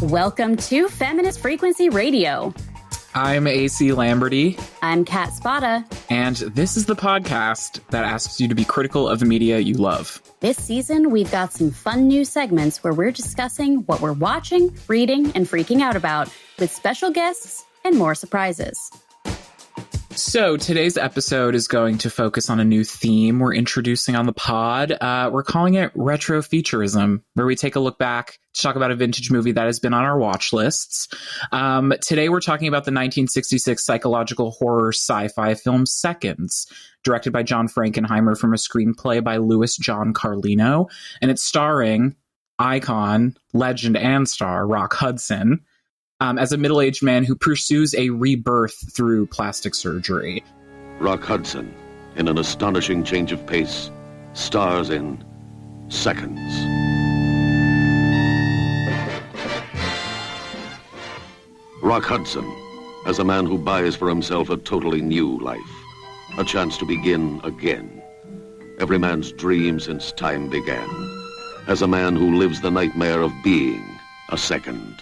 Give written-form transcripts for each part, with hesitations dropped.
Welcome to Feminist Frequency Radio. I'm AC Lamberty. I'm Kat Spada. And this is the podcast that asks you to be critical of the media you love. This season, we've got some fun new segments where we're discussing what we're watching, reading, and freaking out about with special guests and more surprises. So today's episode is going to focus on a new theme we're introducing on the pod. We're calling it Retro Featurism, where we take a look back to talk about a vintage movie that has been on our watch lists. Today we're talking about the 1966 psychological horror sci-fi film Seconds, directed by John Frankenheimer from a screenplay by Louis John Carlino, and it's starring icon, legend, and star Rock Hudson. As a middle-aged man who pursues a rebirth through plastic surgery. Rock Hudson, in an astonishing change of pace, stars in Seconds. Rock Hudson, as a man who buys for himself a totally new life, a chance to begin again. Every man's dream since time began. As a man who lives the nightmare of being a second.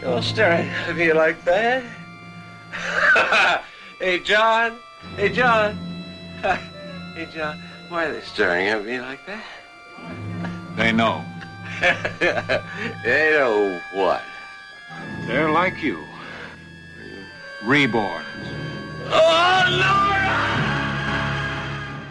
You're staring at me like that? Hey, John. Hey, John. Hey, John. Why are they staring at me like that? They know. They know what? They're like you. Reborns. Oh,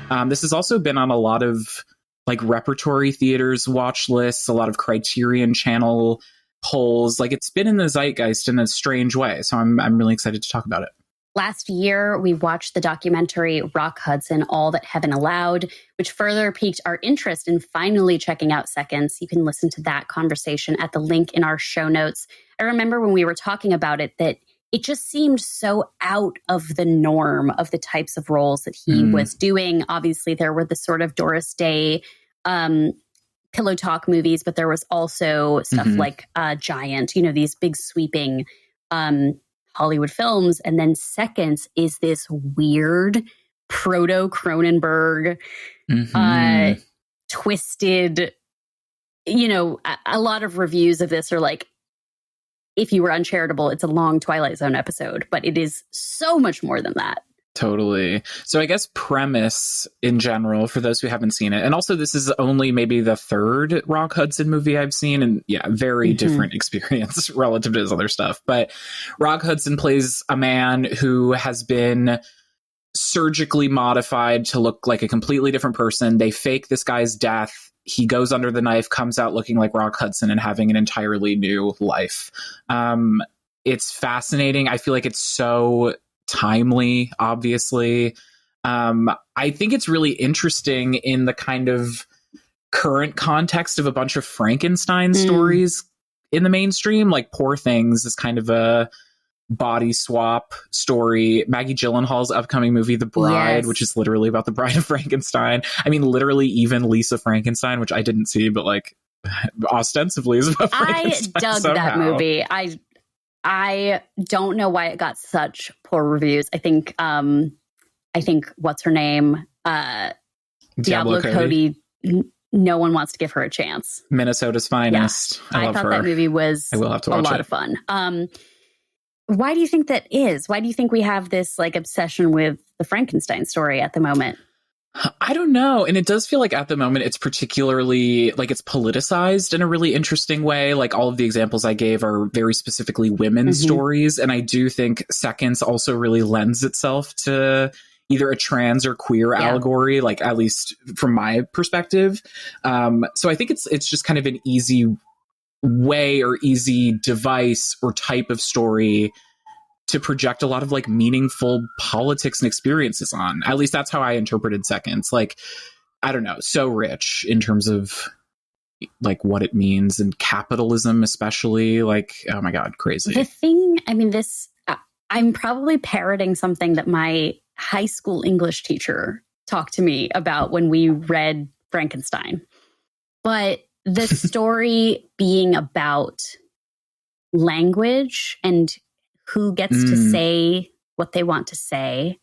Laura! This has also been on a lot of repertory theaters watch lists, a lot of Criterion Channel polls. It's been in the zeitgeist in a strange way. So I'm really excited to talk about it. Last year, we watched the documentary Rock Hudson, All That Heaven Allowed, which further piqued our interest in finally checking out Seconds. You can listen to that conversation at the link in our show notes. I remember when we were talking about it that it just seemed so out of the norm of the types of roles that he was doing. Obviously, there were the sort of Doris Day Pillow Talk movies, but there was also stuff like Giant, these big sweeping Hollywood films. And then Seconds is this weird proto-Cronenberg, twisted, a lot of reviews of this are like, if you were uncharitable, it's a long Twilight Zone episode, but it is so much more than that. Totally. So I guess premise in general, for those who haven't seen it, and also this is only maybe the third Rock Hudson movie I've seen, and very different experience relative to his other stuff. But Rock Hudson plays a man who has been surgically modified to look like a completely different person. They fake this guy's death. He goes under the knife, comes out looking like Rock Hudson and having an entirely new life. It's fascinating. I feel like it's so timely, obviously. I think it's really interesting in the kind of current context of a bunch of Frankenstein stories in the mainstream. Like Poor Things is kind of a body swap story. Maggie Gyllenhaal's upcoming movie, The Bride, which is literally about the bride of Frankenstein. I mean, literally even Lisa Frankenstein, which I didn't see, but ostensibly is about Frankenstein. I dug that movie. I don't know why it got such poor reviews. I think what's her name? Diablo Cody. No one wants to give her a chance. Minnesota's finest. Yeah. I thought that movie was a lot of fun. Why do you think that is? Why do you think we have this obsession with the Frankenstein story at the moment? I don't know. And it does feel like at the moment it's particularly it's politicized in a really interesting way. All of the examples I gave are very specifically women's stories. And I do think Seconds also really lends itself to either a trans or queer allegory, at least from my perspective. So I think it's just kind of an easy way or easy device or type of story to project a lot of meaningful politics and experiences on. At least that's how I interpreted Seconds. I don't know, so rich in terms of what it means and capitalism, especially. Oh my God, crazy. The thing, I'm probably parroting something that my high school English teacher talked to me about when we read Frankenstein. But the story being about language and who gets to say what they want to say.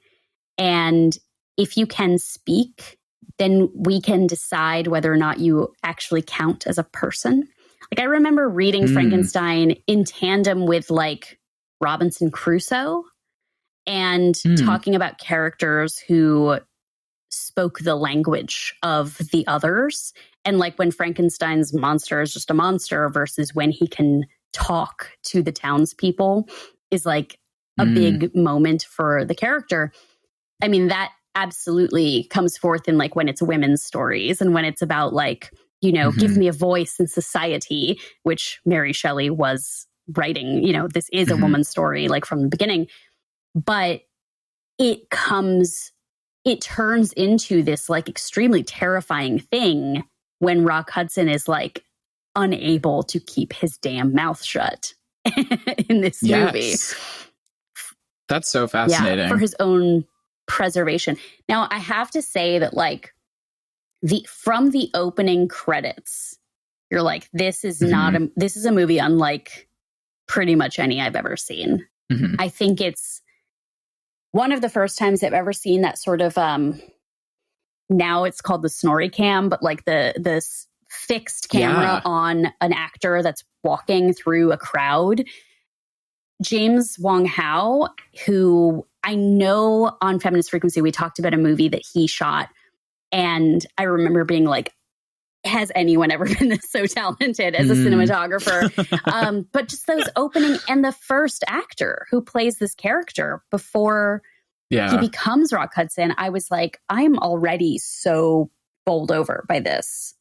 And if you can speak, then we can decide whether or not you actually count as a person. Like I remember reading Frankenstein in tandem with like Robinson Crusoe and talking about characters who spoke the language of the others. And like when Frankenstein's monster is just a monster versus when he can talk to the townspeople is like a big moment for the character. I mean, that absolutely comes forth in like when it's women's stories and when it's about like, you know, give me a voice in society, which Mary Shelley was writing, you know, this is a woman's story like from the beginning. But it turns into this like extremely terrifying thing when Rock Hudson is like unable to keep his damn mouth shut in this movie. That's so fascinating. Yeah, for his own preservation. Now, I have to say that like from the opening credits, you're like, this is this is a movie unlike pretty much any I've ever seen. I think it's one of the first times I've ever seen that sort of now it's called the snorri cam, but like the fixed camera on an actor that's walking through a crowd. James Wong Howe, who I know on Feminist Frequency, we talked about a movie that he shot. And I remember being like, has anyone ever been this so talented as a cinematographer? But just those opening and the first actor who plays this character before he becomes Rock Hudson, I was like, I'm already so bowled over by this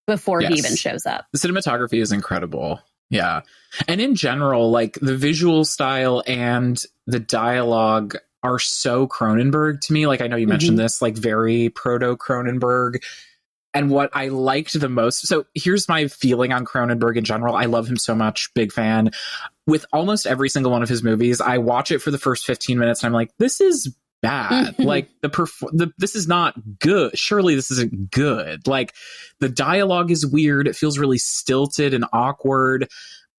before he even shows up. The cinematography is incredible. Yeah. And in general, like the visual style and the dialogue are so Cronenberg to me. Like I know you mentioned this, like very proto Cronenberg. And what I liked the most, so here's my feeling on Cronenberg in general. I love him so much, big fan. With almost every single one of his movies, I watch it for the first 15 minutes and I'm like, this is bad. Like this is not good. Surely this isn't good. Like the dialogue is weird. It feels really stilted and awkward.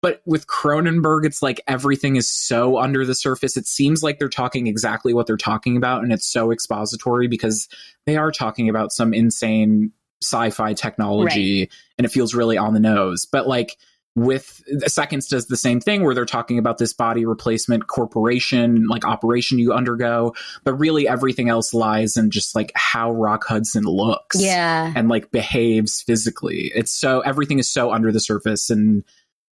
But with Cronenberg, it's like everything is so under the surface. It seems like they're talking exactly what they're talking about. And it's so expository because they are talking about some insane sci-fi technology and it feels really on the nose. But like with Seconds does the same thing where they're talking about this body replacement corporation, like operation you undergo, but really everything else lies in just like how Rock Hudson looks and like behaves physically. It's so, everything is so under the surface and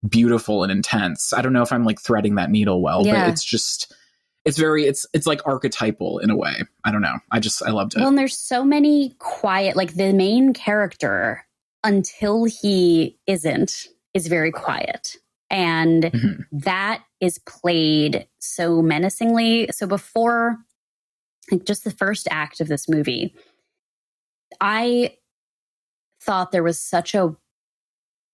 beautiful and intense. I don't know if I'm like threading that needle well, but it's just, it's very, it's like archetypal in a way. I don't know. I loved it. Well, and there's so many quiet, like the main character until he is very quiet. And that is played so menacingly. So before like just the first act of this movie, I thought there was such a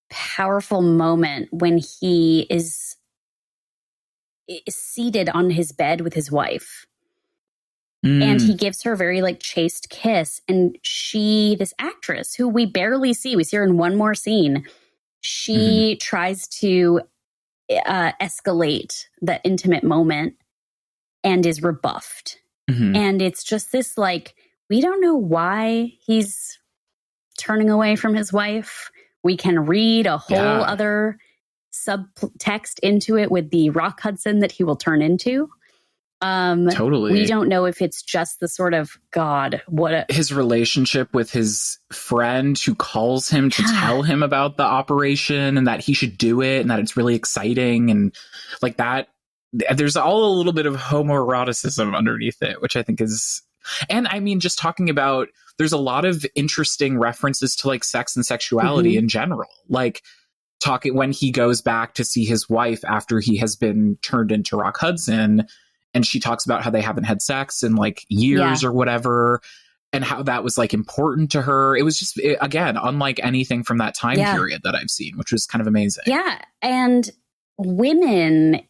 powerful moment when he is seated on his bed with his wife. And he gives her a very like chaste kiss. And this actress who we barely see, we see her in one more scene, she tries to escalate the intimate moment and is rebuffed. And it's just this like, we don't know why he's turning away from his wife. We can read a whole other subtext into it with the Rock Hudson that he will turn into. Totally. We don't know if it's just the sort of his relationship with his friend who calls him to tell him about the operation and that he should do it and that it's really exciting and like that. There's all a little bit of homoeroticism underneath it, which I think is, and I mean, just talking about, there's a lot of interesting references to like sex and sexuality in general, like talking when he goes back to see his wife after he has been turned into Rock Hudson. And she talks about how they haven't had sex in like years or whatever, and how that was like important to her. It was just, again, unlike anything from that time period that I've seen, which was kind of amazing. Yeah. And women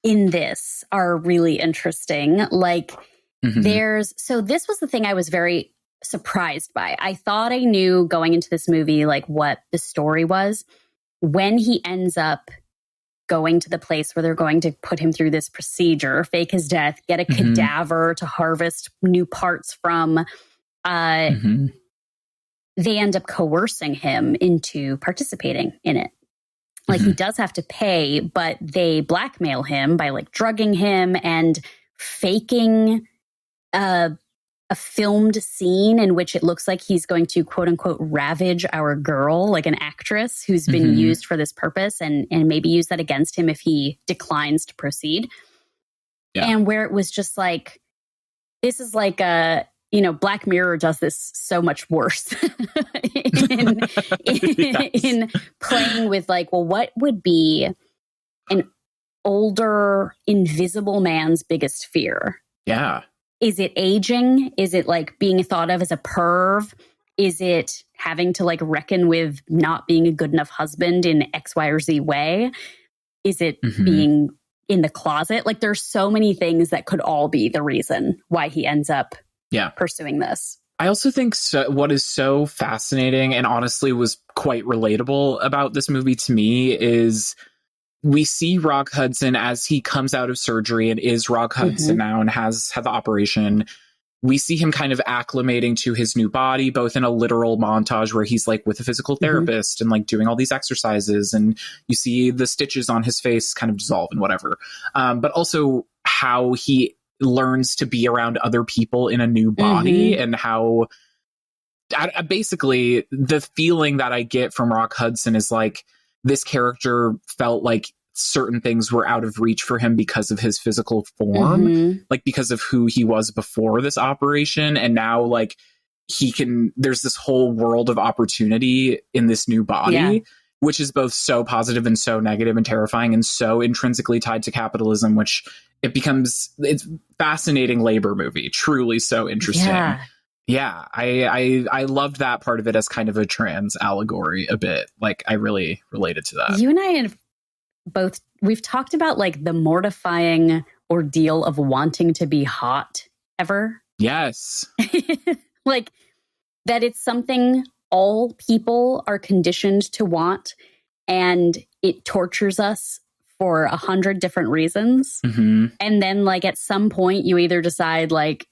in this are really interesting. Like so this was the thing I was very surprised by. I thought I knew going into this movie, like what the story was. When he ends up going to the place where they're going to put him through this procedure, fake his death, get a cadaver to harvest new parts from, they end up coercing him into participating in it. Like he does have to pay, but they blackmail him by like drugging him and faking a filmed scene in which it looks like he's going to quote unquote ravage our girl, like an actress who's been used for this purpose, and maybe use that against him if he declines to proceed. Yeah. And where it was just like, this is like Black Mirror does this so much worse in playing with like, well, what would be an older, invisible man's biggest fear? Yeah. Is it aging? Is it like being thought of as a perv? Is it having to like reckon with not being a good enough husband in X, Y, or Z way? Is it being in the closet? Like there's so many things that could all be the reason why he ends up pursuing this. I also think what is so fascinating and honestly was quite relatable about this movie to me is we see Rock Hudson as he comes out of surgery and is Rock Hudson now and has had the operation. We see him kind of acclimating to his new body, both in a literal montage where he's like with a physical therapist and like doing all these exercises, and you see the stitches on his face kind of dissolve and whatever. But also how he learns to be around other people in a new body and how basically the feeling that I get from Rock Hudson is like this character felt like certain things were out of reach for him because of his physical form, like because of who he was before this operation. And now like there's this whole world of opportunity in this new body, which is both so positive and so negative and terrifying and so intrinsically tied to capitalism, which it's fascinating labor movie, truly so interesting. Yeah, I loved that part of it as kind of a trans allegory a bit. Like, I really related to that. You and I have we've talked about like the mortifying ordeal of wanting to be hot ever. Yes. Like, that it's something all people are conditioned to want, and it tortures us for 100 different reasons. And then like at some point you either decide like,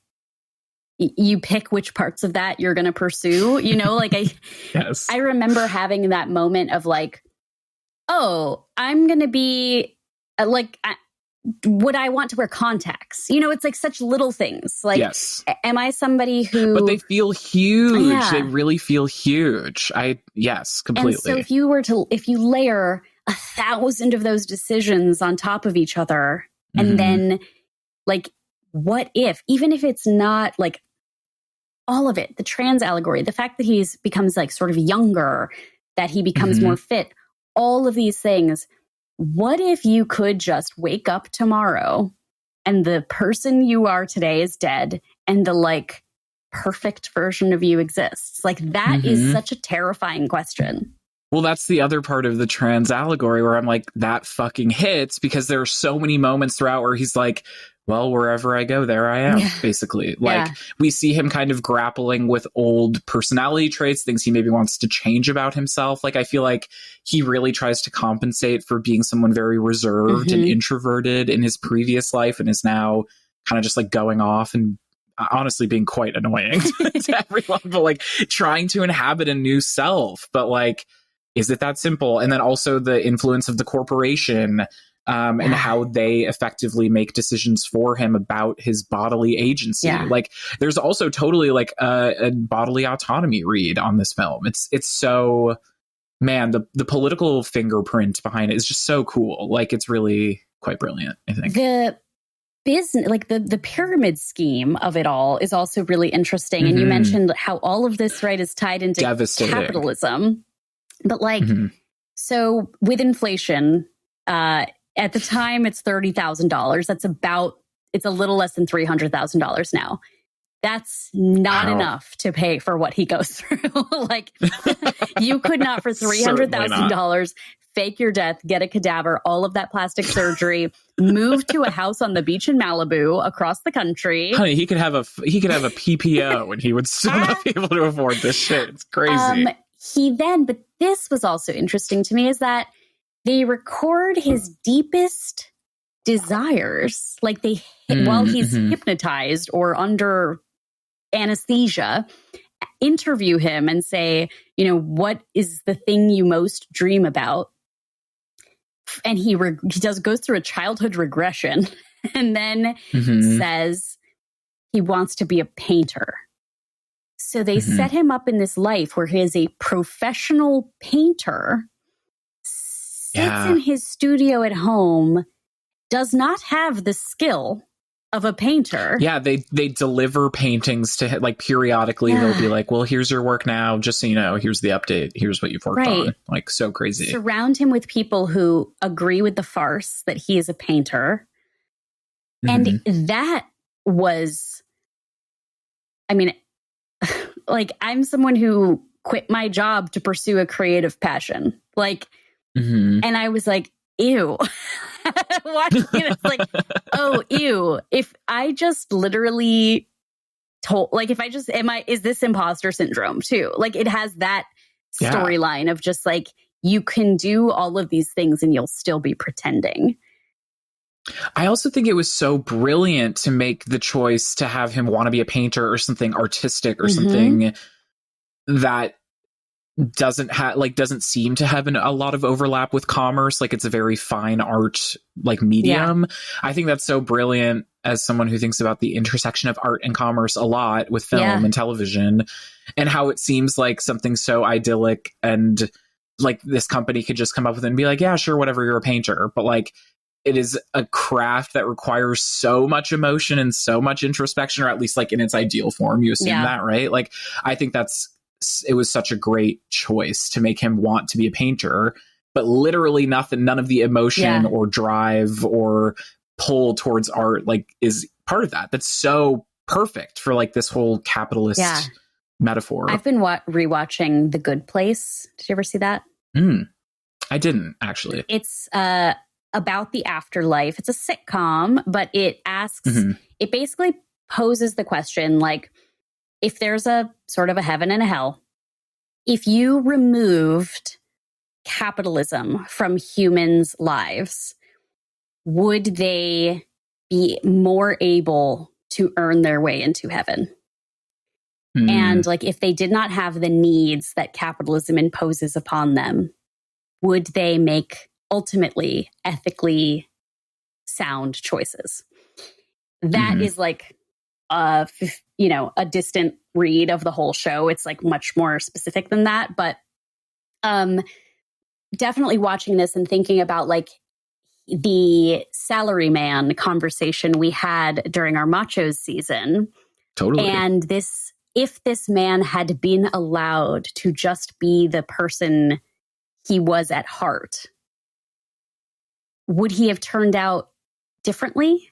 you pick which parts of that you're going to pursue, like I remember having that moment of like, oh, I'm going to be would I want to wear contacts? It's like such little things. Like, am I somebody who... But they feel huge. Yeah. They really feel huge. Completely. And so if you layer 1,000 of those decisions on top of each other, and then like, what if, even if it's not like all of it, the trans allegory, the fact that he's becomes like sort of younger, that he becomes more fit, all of these things. What if you could just wake up tomorrow and the person you are today is dead and the like perfect version of you exists? Like that is such a terrifying question. Well, that's the other part of the trans allegory where I'm like, that fucking hits, because there are so many moments throughout where he's like, well, wherever I go, there I am, basically. Like, we see him kind of grappling with old personality traits, things he maybe wants to change about himself. Like, I feel like he really tries to compensate for being someone very reserved and introverted in his previous life, and is now kind of just like going off and honestly being quite annoying to everyone, but like trying to inhabit a new self. But like, is it that simple? And then also the influence of the corporation, and how they effectively make decisions for him about his bodily agency. Like, there's also totally like a bodily autonomy read on this film. It's so, man, the political fingerprint behind it is just so cool. Like, it's really quite brilliant, I think. The business, like the pyramid scheme of it all is also really interesting. And you mentioned how all of this, right, is tied into capitalism. But like, so with inflation, at the time, it's $30,000. It's a little less than $300,000 now. That's not enough to pay for what he goes through. Like, you could not, for $300,000, fake your death, get a cadaver, all of that plastic surgery, move to a house on the beach in Malibu across the country. Honey, he could have a PPO and he would still not be able to afford this shit. It's crazy. But this was also interesting to me, is that they record his deepest desires, like while he's hypnotized or under anesthesia, interview him and say, what is the thing you most dream about? and he goes through a childhood regression and then says he wants to be a painter. So they set him up in this life where he is a professional painter, sits in his studio at home, does not have the skill of a painter. Yeah, they deliver paintings to him, like periodically. They'll be like, well, here's your work now. Just so you know, here's the update. Here's what you've worked on. Like, so crazy. Surround him with people who agree with the farce that he is a painter. And that was, I mean, like, I'm someone who quit my job to pursue a creative passion. Like, and I was like, ew. Watching it, it's like, oh, ew. If I just literally told, like, if I just, is this imposter syndrome too? Like, it has that storyline of just like, you can do all of these things and you'll still be pretending. I also think it was so brilliant to make the choice to have him want to be a painter or something artistic or something that doesn't seem to have a lot of overlap with commerce. Like, it's a very fine art, like, medium. I think that's so brilliant as someone who thinks about the intersection of art and commerce a lot with film and television, and how it seems like something so idyllic and like this company could just come up with it and be like, yeah, sure, whatever, you're a painter. But like, it is a craft that requires so much emotion and so much introspection, or at least like in its ideal form, you assume that, right? Like, I think it was such a great choice to make him want to be a painter, but literally none of the emotion or drive or pull towards art, like, is part of that. That's so perfect for like this whole capitalist metaphor. I've been rewatching The Good Place. Did you ever see that? I didn't, actually. It's about the afterlife. It's a sitcom, but it asks, it basically poses the question, like, if there's a sort of a heaven and a hell, if you removed capitalism from humans' lives, would they be more able to earn their way into heaven? And like, if they did not have the needs that capitalism imposes upon them, would they make ultimately ethically sound choices? That is like, a distant read of the whole show. It's like much more specific than that. But definitely watching this and thinking about like the salaryman conversation we had during our Machos season. Totally. And if this man had been allowed to just be the person he was at heart, would he have turned out differently?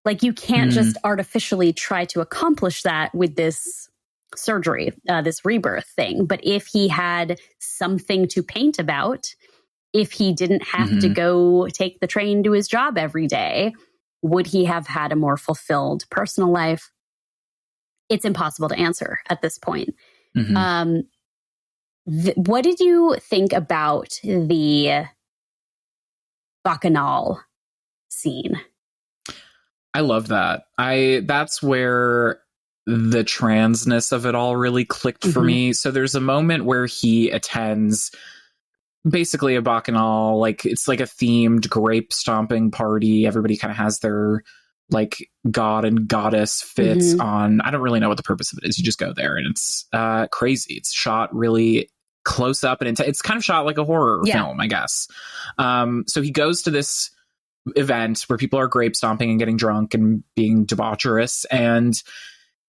Like, you can't just artificially try to accomplish that with this surgery, this rebirth thing. But if he had something to paint about, if he didn't have to go take the train to his job every day, would he have had a more fulfilled personal life? It's impossible to answer at this point. What did you think about the bacchanal scene? I love that. That's where the transness of it all really clicked for me. So there's a moment where he attends basically a bacchanal, like, it's like a themed grape stomping party. Everybody kind of has their like god and goddess fits on. I don't really know what the purpose of it is. You just go there and it's crazy. It's shot really close up and it's kind of shot like a horror film, I guess. So he goes to this event where people are grape stomping and getting drunk and being debaucherous, and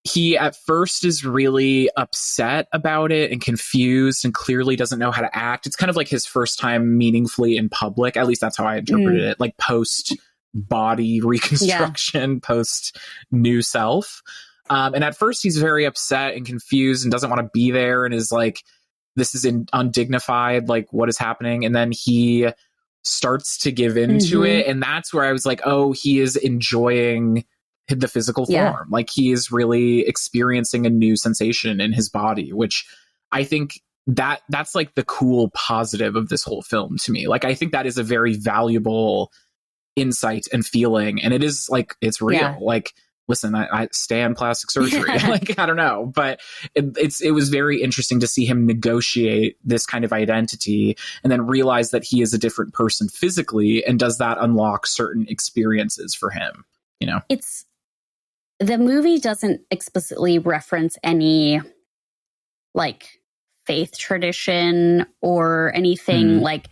he at first is really upset about it and confused and clearly doesn't know how to act. It's kind of like his first time meaningfully in public. At least that's how I interpreted it, like post body reconstruction, post new self. And at first he's very upset and confused and doesn't want to be there and is like, this is undignified, like, what is happening? And then he starts to give into it, and that's where I was like, oh, he is enjoying the physical form. Like, he is really experiencing a new sensation in his body, which I think that's like the cool positive of this whole film to me. Like, I think that is a very valuable insight and feeling, and it is like, it's real. Like, listen, I stand plastic surgery. Like, I don't know. But it was very interesting to see him negotiate this kind of identity and then realize that he is a different person physically. And does that unlock certain experiences for him? You know, the movie doesn't explicitly reference any like faith tradition or anything. Like,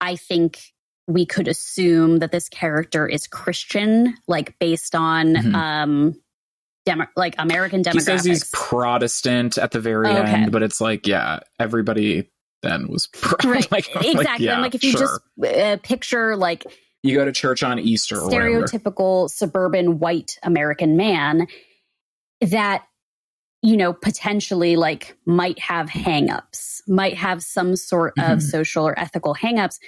I think we could assume that this character is Christian, like based on like American demographics. He says he's Protestant at the very end, but it's like, yeah, everybody then was right. like, exactly. Like, yeah, and like if you just picture like you go to church on Easter, or stereotypical suburban white American man that, you know, potentially like might have hangups, might have some sort of social or ethical hangups.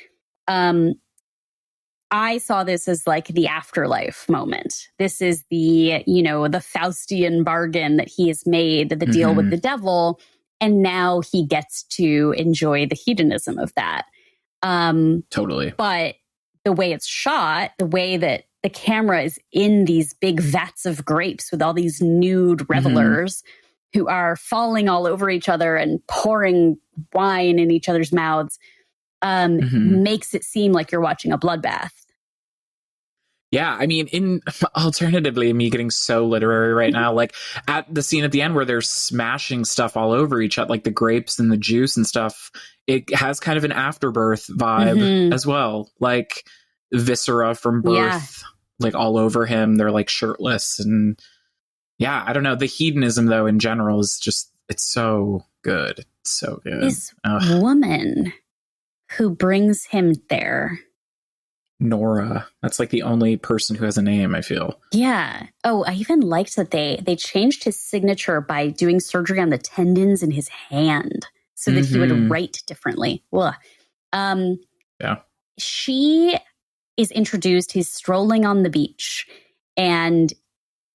I saw this as like the afterlife moment. This is the, you know, the Faustian bargain that he has made, the deal with the devil. And now he gets to enjoy the hedonism of that. Totally. But the way it's shot, the way that the camera is in these big vats of grapes with all these nude revelers who are falling all over each other and pouring wine in each other's mouths, makes it seem like you're watching a bloodbath. Yeah, I mean, alternatively, me getting so literary right now, like at the scene at the end where they're smashing stuff all over each other, like the grapes and the juice and stuff, it has kind of an Afterbirth vibe as well. Like viscera from birth, like all over him. They're like shirtless. And yeah, I don't know. The hedonism, though, in general is just, it's so good. It's so good. This woman who brings him there. Nora. That's like the only person who has a name, I feel. Yeah. Oh, I even liked that they changed his signature by doing surgery on the tendons in his hand so that he would write differently. Ugh. Yeah. She is introduced, he's strolling on the beach, and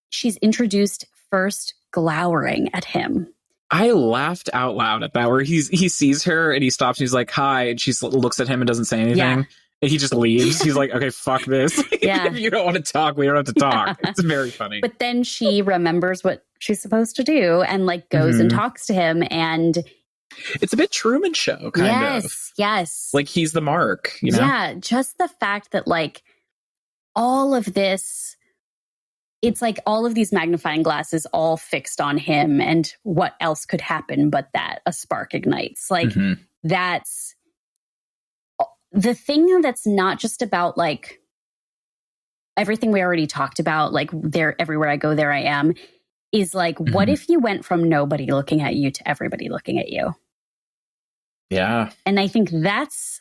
she's introduced first glowering at him. I laughed out loud at that, where he sees her and he stops and he's like, hi, and she looks at him and doesn't say anything. Yeah. And he just leaves. He's like, okay, fuck this. Yeah. If you don't want to talk, we don't have to talk. Yeah. It's very funny. But then she remembers what she's supposed to do and like goes and talks to him. And it's a bit Truman Show, kind of. Yes. Like he's the mark, you know? Yeah. Just the fact that like all of this, it's like all of these magnifying glasses all fixed on him and what else could happen but that a spark ignites. Like that's the thing that's not just about like everything we already talked about, like there, everywhere I go, there I am, is like, what if you went from nobody looking at you to everybody looking at you? Yeah. And I think that's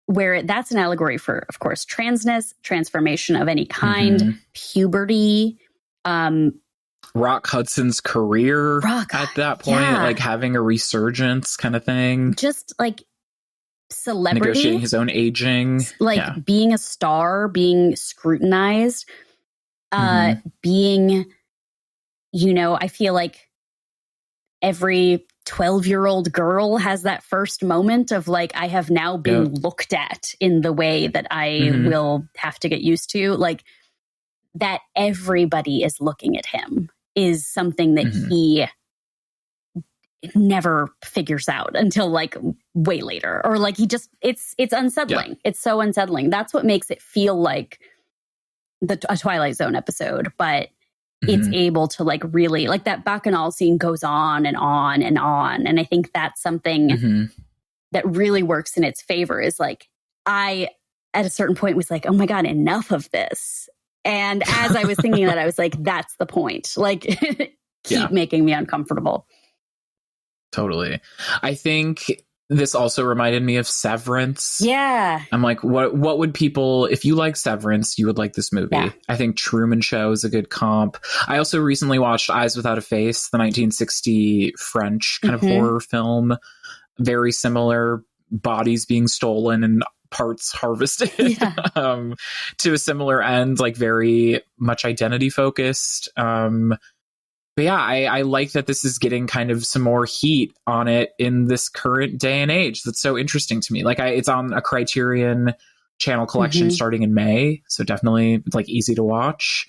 where that's an allegory for, of course, transness, transformation of any kind, puberty. Rock Hudson's career at that point, like having a resurgence kind of thing. Just like celebrity. Negotiating his own aging. Like being a star, being scrutinized, being, you know, I feel like every 12-year-old girl has that first moment of like, I have now been looked at in the way that I will have to get used to. Like that everybody is looking at him is something that he never figures out until like way later, or like he just it's unsettling. It's so unsettling. That's what makes it feel like a Twilight Zone episode, but it's able to like really, like that bacchanal scene goes on and on and on, and I think that's something that really works in its favor. Is like I at a certain point was like, oh my god, enough of this. And as I was thinking that, I was like, that's the point. Like keep making me uncomfortable. Totally. I think this also reminded me of Severance. Yeah. I'm like, what would people, if you like Severance, you would like this movie. Yeah. I think Truman Show is a good comp. I also recently watched Eyes Without a Face, the 1960 French kind of horror film. Very similar, bodies being stolen and parts harvested to a similar end, like very much identity focused. But yeah, I like that this is getting kind of some more heat on it in this current day and age. That's so interesting to me. Like it's on a Criterion Channel collection starting in May. So definitely like easy to watch.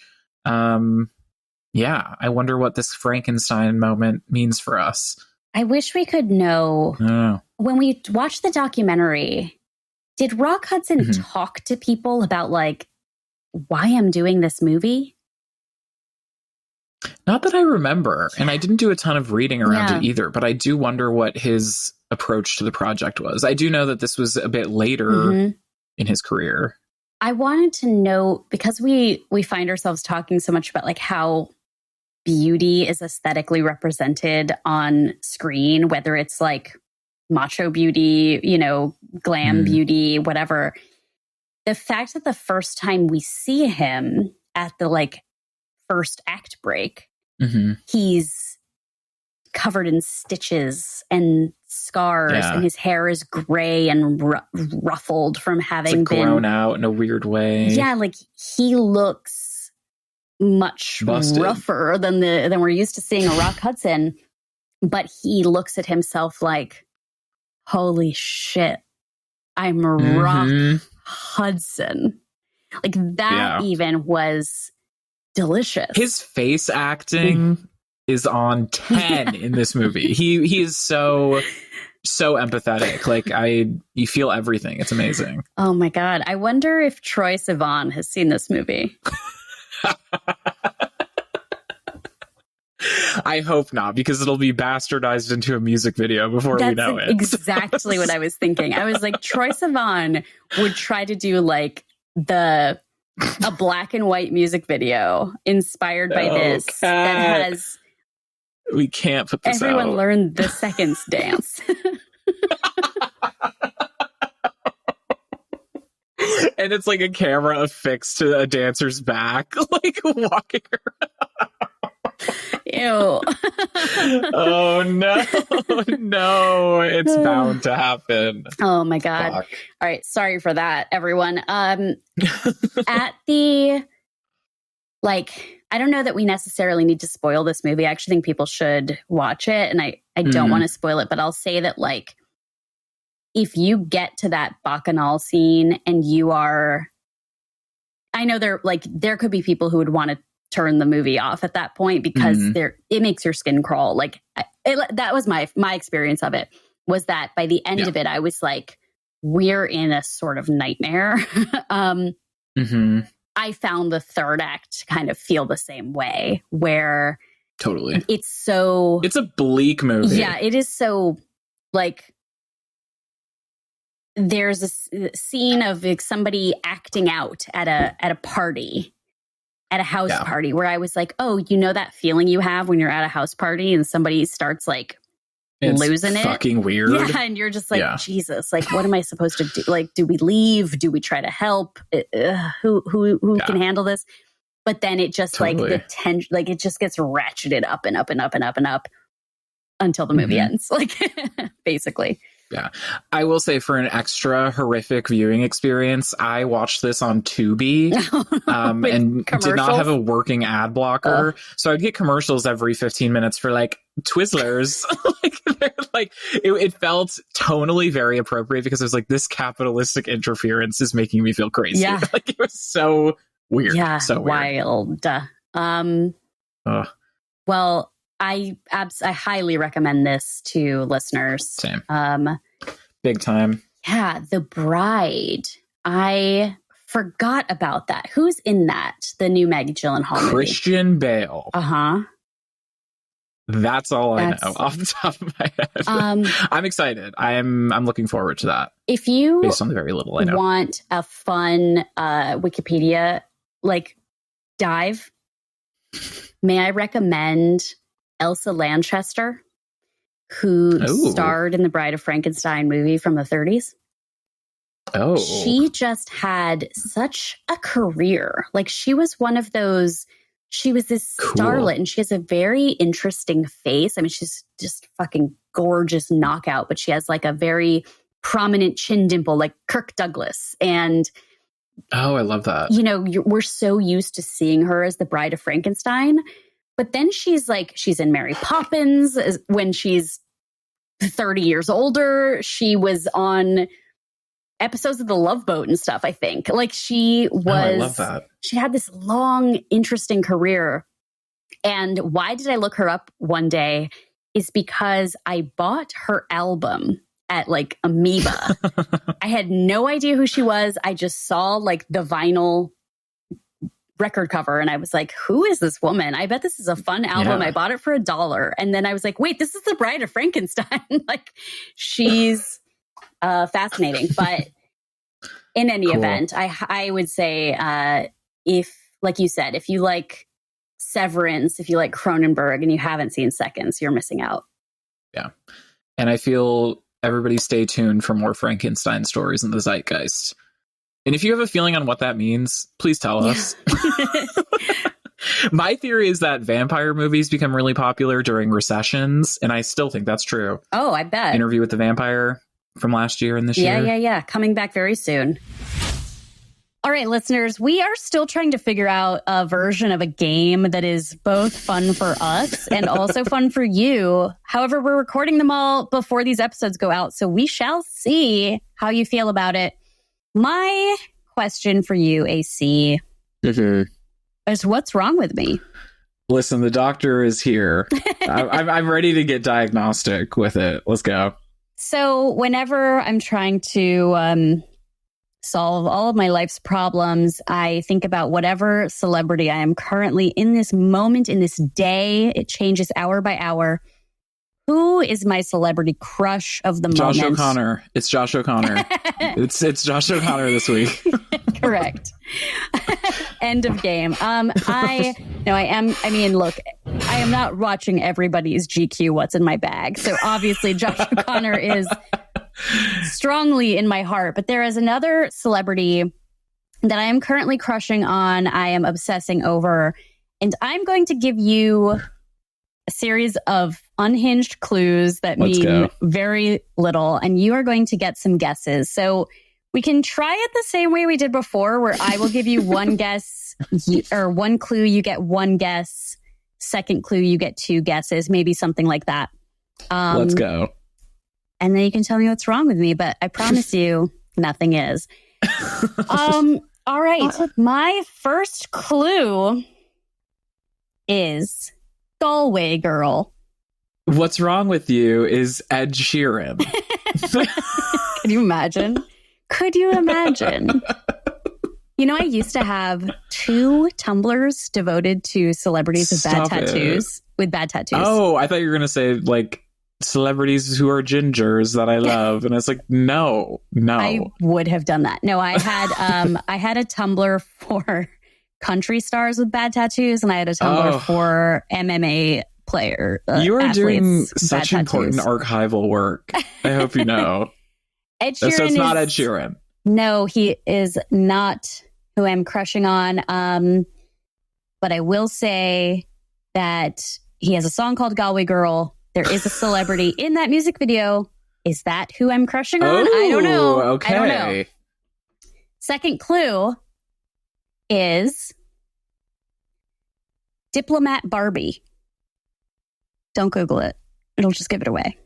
Yeah, I wonder what this Frankenstein moment means for us. I wish we could know. Oh. When we watched the documentary, did Rock Hudson talk to people about like why I'm doing this movie? Not that I remember, and I didn't do a ton of reading around it either, but I do wonder what his approach to the project was. I do know that this was a bit later in his career. I wanted to know, because we find ourselves talking so much about like how beauty is aesthetically represented on screen, whether it's like macho beauty, you know, glam beauty, whatever. The fact that the first time we see him at the like first act break, he's covered in stitches and scars, and his hair is gray and ruffled from having been grown out in a weird way. Yeah, like he looks much rougher than we're used to seeing a Rock Hudson, but he looks at himself like, holy shit, I'm Rock Hudson. Like that even was delicious. His face acting is on 10 in this movie. He is so empathetic. Like you feel everything. It's amazing. Oh my God. I wonder if Troye Sivan has seen this movie. I hope not, because it'll be bastardized into a music video before we know it. Exactly what I was thinking. I was like, Troye Sivan would try to do like a black and white music video inspired by this that has. We can't put this everyone out. Learned the seconds dance. And it's like a camera affixed to a dancer's back, like walking around. Ew. Oh no, it's bound to happen. Oh my God. Fuck. All right, sorry for that, everyone. At the like, I don't know that we necessarily need to spoil this movie. I actually think people should watch it, and I don't want to spoil it, but I'll say that like if you get to that bacchanal scene and you are, I know there could be people who would want to turn the movie off at that point because it makes your skin crawl. Like that was my experience of it, was that by the end of it, I was like, we're in a sort of nightmare. I found the third act to kind of feel the same way, where totally it's a bleak movie. Yeah, it is so like, there's a scene of like somebody acting out at a party, at a house party, where I was like, oh, you know that feeling you have when you're at a house party and somebody starts like losing it? Fucking weird. Yeah, and you're just like, Jesus, like, what am I supposed to do? Like, do we leave? Do we try to help? Who can handle this? But then it just like the tension, like it just gets ratcheted up and up and up and up and up until the movie ends, like basically. Yeah. I will say, for an extra horrific viewing experience, I watched this on Tubi and did not have a working ad blocker. So I'd get commercials every 15 minutes for like Twizzlers. It felt tonally very appropriate because it was like, this capitalistic interference is making me feel crazy. Yeah. Like it was so weird. Yeah. So weird. Wild. Well, I highly recommend this to listeners. Same. Big time. Yeah, The Bride. I forgot about that. Who's in that? The new Maggie Gyllenhaal movie? Christian Bale. That's all I know off the top of my head. I'm excited. I'm looking forward to that. If you based on the very little I know, want a fun Wikipedia like dive, may I recommend Elsa Lanchester, who starred in the Bride of Frankenstein movie from the 30s. Oh. She just had such a career. Like, she was one of those, she was this starlet, and she has a very interesting face. I mean, she's just fucking gorgeous knockout, but she has like a very prominent chin dimple, like Kirk Douglas. And I love that. You know, we're so used to seeing her as the Bride of Frankenstein. But then she's in Mary Poppins when she's 30 years older. She was on episodes of The Love Boat and stuff, I think. Like, she was, I love that. She had this long, interesting career. And why did I look her up one day is because I bought her album at like Amoeba. I had no idea who she was. I just saw like the vinyl record cover and I was like, who is this woman? I bet this is a fun album. I bought it for $1. And then I was like, wait, this is the Bride of Frankenstein. Like, she's fascinating. But in any event, I would say if, like you said, if you like Severance, if you like Cronenberg and you haven't seen Seconds, you're missing out. Yeah. And I feel everybody stay tuned for more Frankenstein stories in the zeitgeist. And if you have a feeling on what that means, please tell us. My theory is that vampire movies become really popular during recessions, and I still think that's true. Oh, I bet. Interview with the Vampire from last year and this year. Yeah. Coming back very soon. All right, listeners, we are still trying to figure out a version of a game that is both fun for us and also fun for you. However, we're recording them all before these episodes go out, so we shall see how you feel about it. My question for you, AC, is what's wrong with me? Listen, the doctor is here. I'm ready to get diagnostic with it. Let's go. So whenever I'm trying to solve all of my life's problems, I think about whatever celebrity I am currently in this moment, in this day. It changes hour by hour. Who is my celebrity crush of the moment? Josh O'Connor. It's Josh O'Connor. it's Josh O'Connor this week. Correct. End of game. I am not watching everybody's GQ What's in My Bag. So obviously Josh O'Connor is strongly in my heart. But there is another celebrity that I am currently crushing on. I am obsessing over. And I'm going to give you a series of unhinged clues that mean very little, and you are going to get some guesses. So we can try it the same way we did before, where I will give you one guess or one clue, you get one guess. Second clue, you get two guesses, maybe something like that. Let's go. And then you can tell me what's wrong with me, but I promise you nothing is. All right. My first clue is Galway Girl. What's wrong with you is Ed Sheeran. Could you imagine? Could you imagine? You know, I used to have 2 Tumblrs devoted to celebrities with bad tattoos. With bad tattoos. Oh, I thought you were going to say like celebrities who are gingers that I love, and it's like no. I would have done that. No, I had a Tumblr for country stars with bad tattoos, and I had a Tumblr for MMA player. You are doing with such important archival work. I hope you know. Ed Sheeran so it's not Ed Sheeran. No, he is not who I'm crushing on. But I will say that he has a song called Galway Girl. There is a celebrity in that music video. Is that who I'm crushing on? I don't know. Okay. I don't know. Second clue is Diplomat Barbie. Don't Google it. It'll just give it away.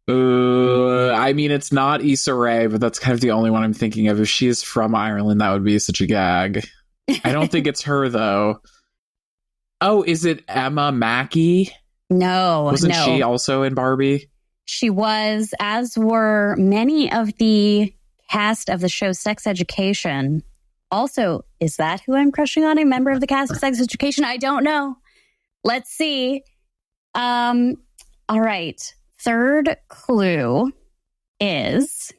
I mean, it's not Issa Rae, but that's kind of the only one I'm thinking of. If she is from Ireland, that would be such a gag. I don't think it's her, though. Oh, is it Emma Mackey? No. Wasn't she also in Barbie? She was, as were many of the cast of the show Sex Education. Also, is that who I'm crushing on? A member of the cast of Sex Education? I don't know. Let's see. All right. Third clue is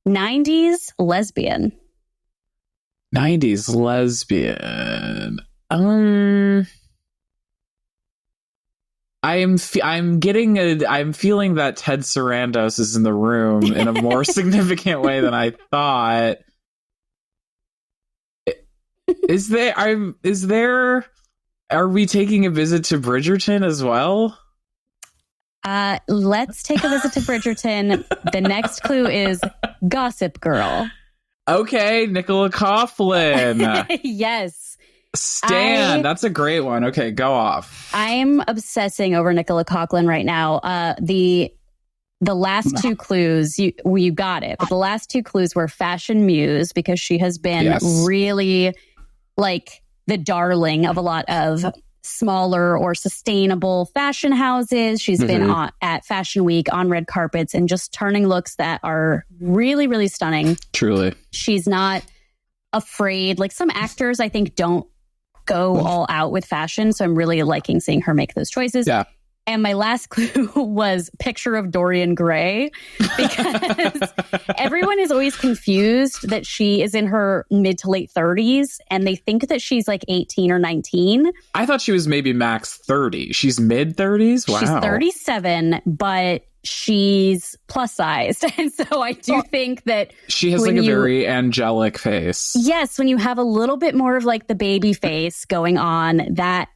90s lesbian. 90s lesbian. I'm feeling that Ted Sarandos is in the room in a more significant way than I thought. Are we taking a visit to Bridgerton as well? Let's take a visit to Bridgerton. The next clue is Gossip Girl. Okay, Nicola Coughlan. Yes. Stan, that's a great one. Okay, go off. I'm obsessing over Nicola Coughlan right now. The last 2 clues, you got it. But the last 2 clues were fashion muse, because she has been really like the darling of a lot of smaller or sustainable fashion houses. She's been at Fashion Week on red carpets and just turning looks that are really, really stunning. Truly. She's not afraid. Like some actors, I think, don't go all out with fashion. So I'm really liking seeing her make those choices. Yeah. And my last clue was picture of Dorian Gray, because everyone is always confused that she is in her mid to late 30s and they think that she's like 18 or 19. I thought she was maybe max 30. She's mid 30s? Wow. She's 37, but she's plus sized. And so I do think that she has like a very angelic face. Yes, when you have a little bit more of like the baby face going on, that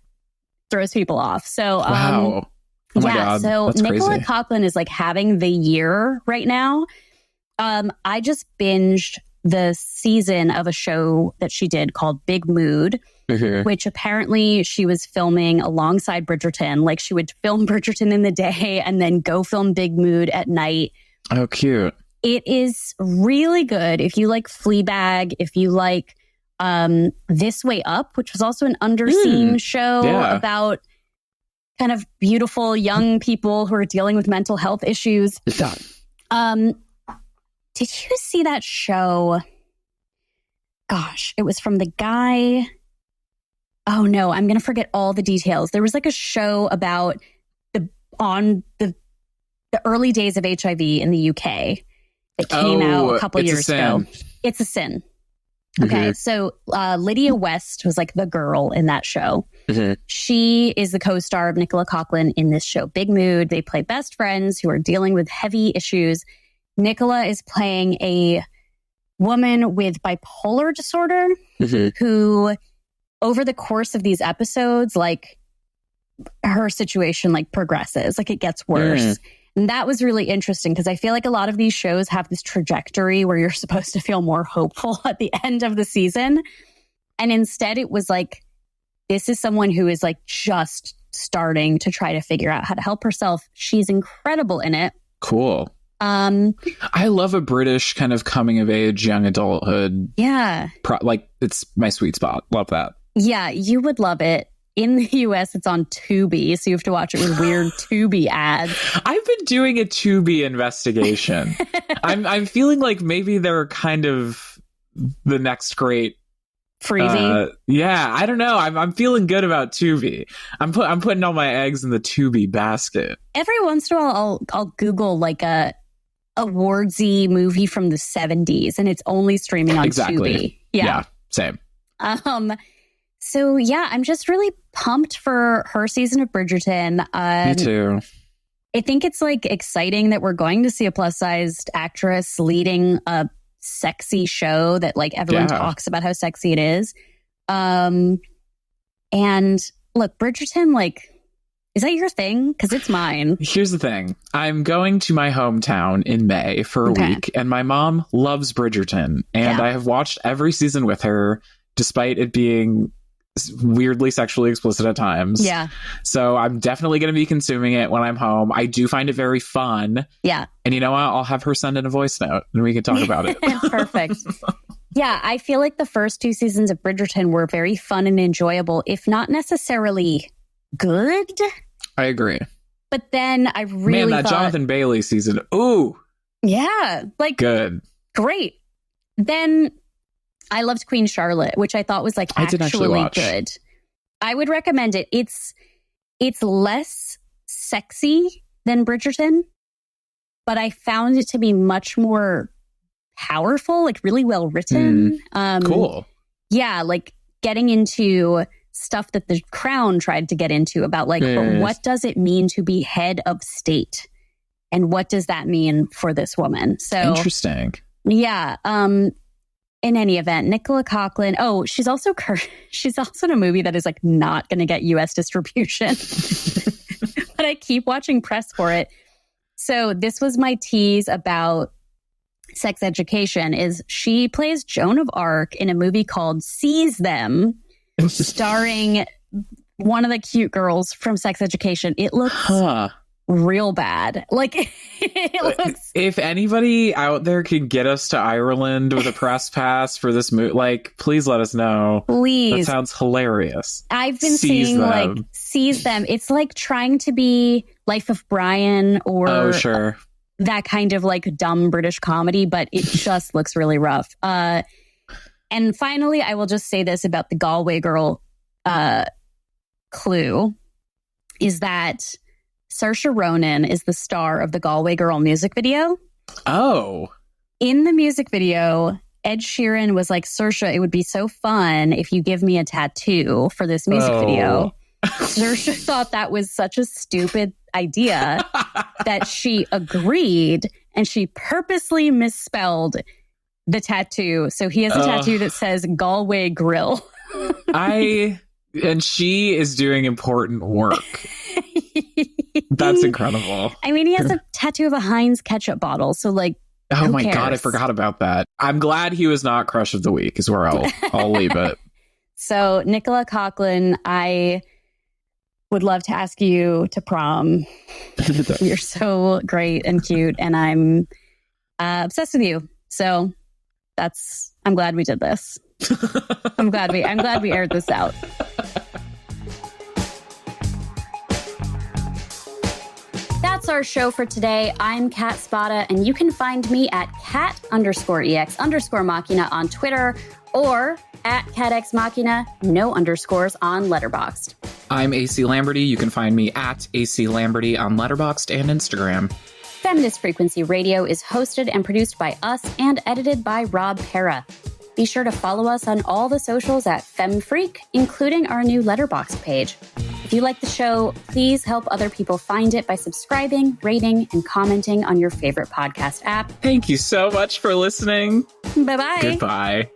throws people off. So wow. Oh my God, so that's Nicola crazy. Coughlan is like having the year right now. I just binged the season of a show that she did called Big Mood, which apparently she was filming alongside Bridgerton. Like she would film Bridgerton in the day and then go film Big Mood at night. Oh, cute. It is really good. If you like Fleabag, if you like This Way Up, which was also an underseen show about kind of beautiful young people who are dealing with mental health issues. Did you see that show? Gosh, it was from the guy. Oh no, I'm going to forget all the details. There was like a show about the early days of HIV in the UK that came out a couple years ago. It's a Sin. Okay, so Lydia West was like the girl in that show. She is the co-star of Nicola Coughlan in this show, Big Mood. They play best friends who are dealing with heavy issues. Nicola is playing a woman with bipolar disorder who, over the course of these episodes, like her situation like progresses, like it gets worse. And that was really interesting because I feel like a lot of these shows have this trajectory where you're supposed to feel more hopeful at the end of the season. And instead it was like, this is someone who is like just starting to try to figure out how to help herself. She's incredible in it. Cool. I love a British kind of coming of age, young adulthood. Yeah. Like it's my sweet spot. Love that. Yeah, you would love it. In the US, it's on Tubi, so you have to watch it with weird Tubi ads. I've been doing a Tubi investigation. I'm feeling like maybe they're kind of the next great freebie. Yeah, I don't know. I'm feeling good about Tubi. I'm putting all my eggs in the Tubi basket. Every once in a while, I'll Google like a awardsy movie from the 70s, and it's only streaming on Tubi. Yeah, same. So yeah, I'm just really pumped for her season of Bridgerton. Me too. I think it's like exciting that we're going to see a plus-sized actress leading a sexy show that like everyone talks about how sexy it is. And look, Bridgerton, like, is that your thing? Because it's mine. Here's the thing. I'm going to my hometown in May for a week, and my mom loves Bridgerton. And I have watched every season with her, despite it being weirdly sexually explicit at times. Yeah. So I'm definitely going to be consuming it when I'm home. I do find it very fun. Yeah. And you know what? I'll have her send in a voice note and we can talk about it. Perfect. Yeah, I feel like the first two seasons of Bridgerton were very fun and enjoyable, if not necessarily good. I agree. But then I really thought, Jonathan Bailey season, ooh. Yeah. Like, good. Great. Then I loved Queen Charlotte, which I thought was like actually good. I would recommend it. It's less sexy than Bridgerton, but I found it to be much more powerful, like really well written. Cool. Yeah, like getting into stuff that The Crown tried to get into about like, but what does it mean to be head of state? And what does that mean for this woman? So interesting. Yeah. In any event, Nicola Coughlan. Oh, she's also in a movie that is like not going to get US distribution, but I keep watching press for it. So this was my tease about Sex Education. Is she plays Joan of Arc in a movie called Seize Them, starring one of the cute girls from Sex Education. It looks real bad. Like, it looks... If anybody out there can get us to Ireland with a press pass for this movie, like, please let us know. Please. That sounds hilarious. I've been seeing them. Like, seize them. It's like trying to be Life of Brian or sure. that kind of like dumb British comedy, but it just looks really rough. And finally, I will just say this about the Galway Girl clue, is that Saoirse Ronan is the star of the Galway Girl music video. Oh. In the music video, Ed Sheeran was like, Saoirse, it would be so fun if you give me a tattoo for this music video. Saoirse thought that was such a stupid idea that she agreed, and she purposely misspelled the tattoo. So he has a tattoo that says Galway Grill. And she is doing important work. That's incredible. I mean, he has a tattoo of a Heinz ketchup bottle. So, like, oh my God, I forgot about that. I'm glad he was not Crush of the Week, is where I'll leave it. So, Nicola Coughlan, I would love to ask you to prom. You're so great and cute, and I'm obsessed with you. So, I'm glad we did this. I'm glad we aired this out. That's our show for today. I'm Kat Spada, and you can find me at cat_ex_machina on Twitter, or at catxmachina, no underscores, on Letterboxd. I'm AC Lamberty. You can find me at AC Lamberty on Letterboxd and Instagram. Feminist Frequency Radio is hosted and produced by us and edited by Rob Pera. Be sure to follow us on all the socials at FemFreak, including our new Letterboxd page. If you like the show, please help other people find it by subscribing, rating, and commenting on your favorite podcast app. Thank you so much for listening. Bye-bye. Goodbye.